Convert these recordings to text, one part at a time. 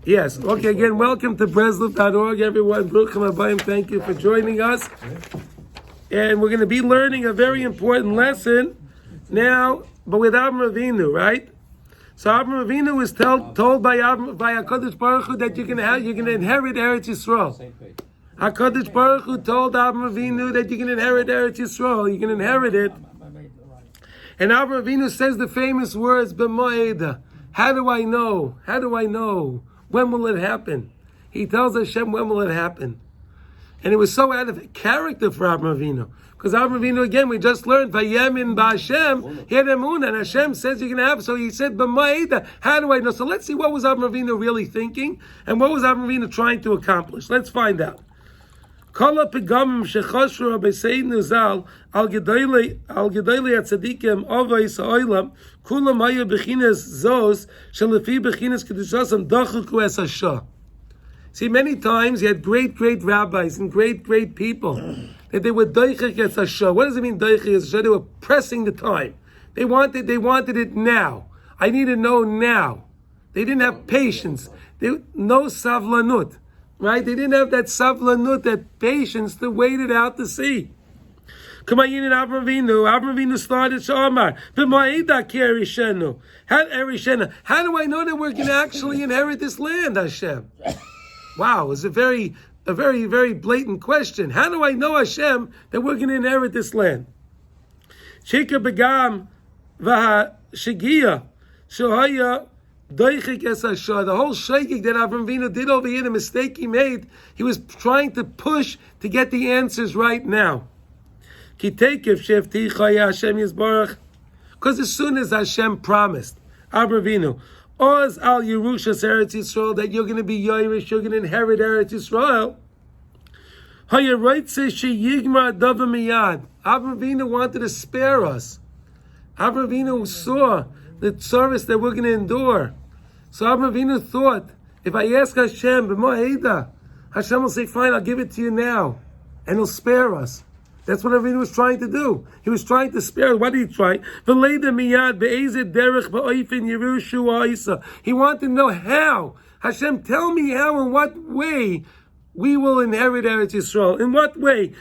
Yes. Okay. Again, welcome to Breslov.org, everyone. Bruchim Habayim. Thank you for joining us. And we're going to be learning a very important lesson now, but with Avraham Avinu, right? So Avraham Avinu was told by HaKadosh Baruch Hu that you're going to inherit Eretz Yisrael. HaKadosh Baruch Hu told Avraham Avinu that you can inherit Eretz Yisrael. You can inherit it. And Avraham Avinu says the famous words, B'mo'eda. How do I know? How do I know? When will it happen? He tells Hashem, when will it happen? And it was so out of character for Avraham Avinu. Because Avraham Avinu, again, we just learned, Vayemin ba'Hashem, he had emunah, and Hashem says you're going to have. So he said, B'mo'eda. How do I know? So let's see what was Avraham Avinu really thinking, and what was Avraham Avinu trying to accomplish. Let's find out. Kol ha'pegamim shechashru Rabbi Seidinu Zal al gedolei hatzadikim avos ha'olam kulam hayu b'chinas zos shelefi b'chinas kedushasam dachuku es hashah. See, many times you had great rabbis and great people that they were doichik es hashah. What does it mean doichik es hashah? They were pressing the time. They wanted it now. I need to know now. They didn't have patience. No savlanut. Right? They didn't have that savlanut, that patience to wait it out to see. Kamayin and Avraham Avinu started Shamar. B'ma'ida ki erishenu. How do I know that we're going to actually inherit this land, Hashem? Wow, it's a very blatant question. How do I know, Hashem, that we're going to inherit this land? Sheka begam v'ha shegia shohaya. The whole shaking that Avraham Avinu did over here, the mistake he made, he was trying to push to get the answers right now. Because as soon as Hashem promised Avraham Avinu, Oz al Yerushas Eretz Yisrael, that you're going to be Yerush, you're going to inherit Eretz Yisrael. Avraham Avinu wanted to spare us. Avraham Avinu saw the service that we're going to endure. So Avraham Avinu thought, if I ask Hashem, b'mo'eda, Hashem will say, fine, I'll give it to you now. And he'll spare us. That's what Avinu was trying to do. He was trying to spare us. What did he try? He wanted to know how. Hashem, tell me how, in what way we will inherit Eretz Yisrael. In what way?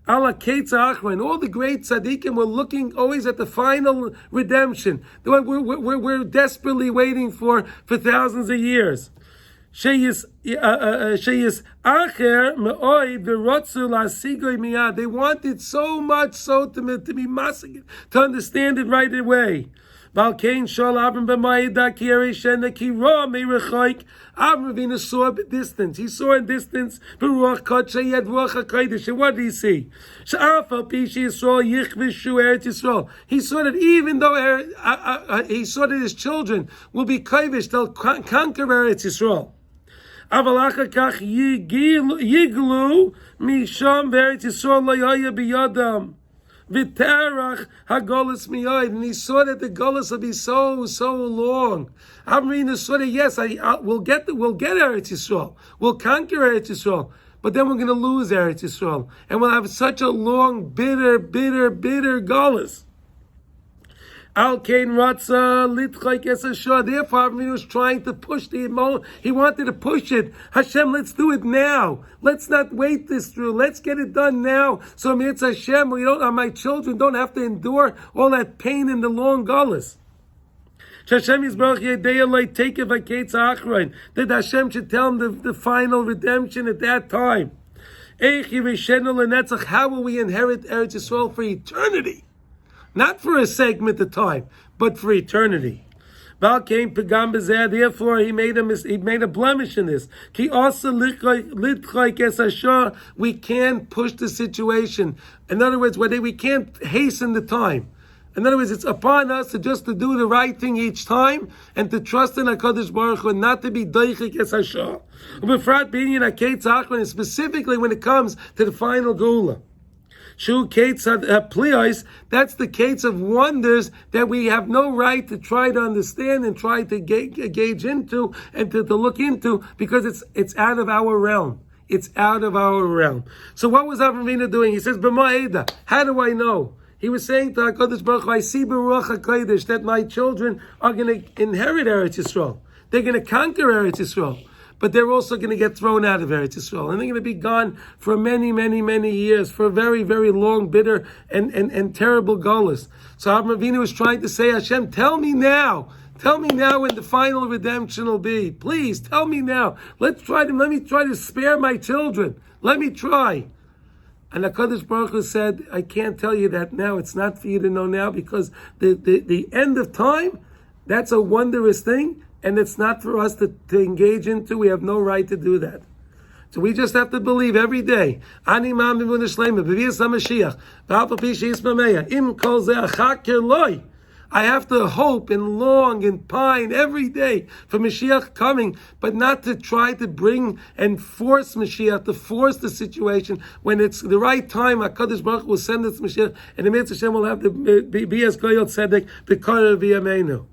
Allah and all the great tzaddikim were looking always at the final redemption. We're desperately waiting for thousands of years. They wanted so much so to be massive, to understand it right away. Avraham Avinu saw a distance. He saw in distance. And what did he see? He saw that even though he saw that his children will be kovish, they'll conquer Eretz Yisrael. Yiglu misham Eretz Yisrael lo yaya biyadam. V'terach hagolus miyoid, and he saw that the golus will be so long. Avraham saw that yes, we'll get Eretz Yisrael, we'll conquer Eretz Yisrael, but then we're going to lose Eretz Yisrael, and we'll have such a long, bitter golus. Al Kain Ratza Litchayk Es Hashah. Therefore, Avraham was trying to push the emotion. He wanted to push it. Hashem, let's do it now. Let's not wait this through. Let's get it done now. So it's Hashem. My children don't have to endure all that pain in the long gullus. That Hashem should tell them the final redemption at that time. How will we inherit Eretz Yisrael for eternity? Not for a segment of time, but for eternity. Therefore, he made a blemish in this. We can't push the situation. In other words, we can't hasten the time. In other words, it's upon us to do the right thing each time and to trust in HaKadosh Baruch Hu, not to be doichik es hashah. And specifically when it comes to the final geula. Shu Kates Plios, that's the Kates of wonders that we have no right to try to understand and try to gauge into and to look into, because it's out of our realm. It's out of our realm. So what was Avraham Avinu doing? He says, B'ma'eda, how do I know? He was saying to HaKadosh Baruch Hu, I see Baruch HaKodesh that my children are going to inherit Eretz Yisrael. They're going to conquer Eretz Yisrael. But they're also going to get thrown out of Eretz Yisrael. And they're going to be gone for many, many, many years, for a very, very long, bitter, and terrible golus. So Avraham Avinu was trying to say, Hashem, tell me now when the final redemption will be. Please, tell me now. Let me try to spare my children. Let me try. And HaKadosh Baruch Hu said, I can't tell you that now. It's not for you to know now, because the end of time, that's a wondrous thing, and it's not for us to engage into. We have no right to do that. So we just have to believe every day. Ani ma'amin v'nishleima, b'vias HaMashiach, v'alpa pi she'is b'meya, im kol ze achakir loi. I have to hope and long and pine every day for Mashiach coming, but not to try to bring and force Mashiach, to force the situation. When it's the right time, HaKadosh Baruch Hu will send us Mashiach, and the Mitzvah Hashem will have to be as Goyal Tzedek, B'Kor V'Yameinu.